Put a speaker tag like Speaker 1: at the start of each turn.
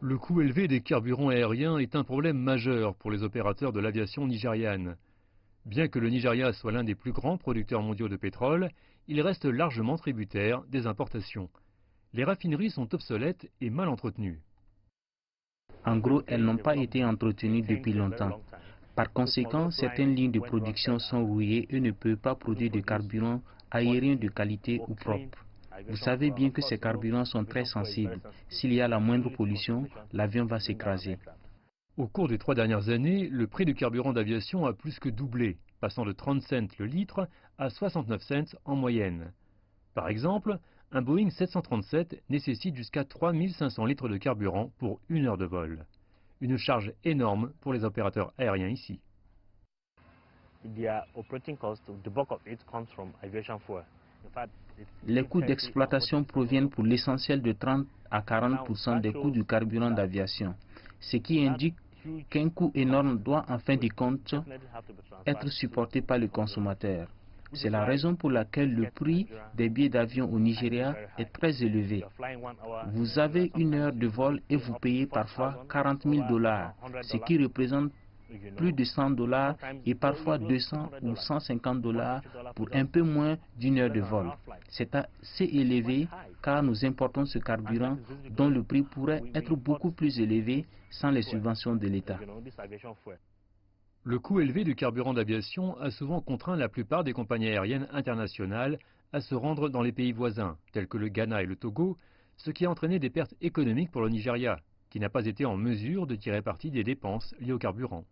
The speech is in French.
Speaker 1: Le coût élevé des carburants aériens est un problème majeur pour les opérateurs de l'aviation nigériane. Bien que le Nigeria soit l'un des plus grands producteurs mondiaux de pétrole, il reste largement tributaire des importations. Les raffineries sont obsolètes et mal entretenues.
Speaker 2: En gros, elles n'ont pas été entretenues depuis longtemps. Par conséquent, certaines lignes de production sont rouillées et ne peuvent pas produire de carburant aérien de qualité ou propre. Vous savez bien que ces carburants sont très sensibles. S'il y a la moindre pollution, l'avion va s'écraser.
Speaker 1: Au cours des 3 dernières années, le prix du carburant d'aviation a plus que doublé, passant de 30 cents le litre à 69 cents en moyenne. Par exemple, un Boeing 737 nécessite jusqu'à 3500 litres de carburant pour 1 heure de vol. Une charge énorme pour les opérateurs aériens ici.
Speaker 2: Les coûts d'exploitation proviennent pour l'essentiel de 30 à 40% des coûts du carburant d'aviation, ce qui indique qu'un coût énorme doit en fin de compte être supporté par le consommateur. C'est la raison pour laquelle le prix des billets d'avion au Nigeria est très élevé. Vous avez 1 heure de vol et vous payez parfois 40 000 $, ce qui représente plus de 100 $ et parfois 200 ou 150 $ pour un peu moins d'1 heure de vol. C'est assez élevé car nous importons ce carburant dont le prix pourrait être beaucoup plus élevé sans les subventions de l'État.
Speaker 1: Le coût élevé du carburant d'aviation a souvent contraint la plupart des compagnies aériennes internationales à se rendre dans les pays voisins, tels que le Ghana et le Togo, ce qui a entraîné des pertes économiques pour le Nigeria, qui n'a pas été en mesure de tirer parti des dépenses liées au carburant.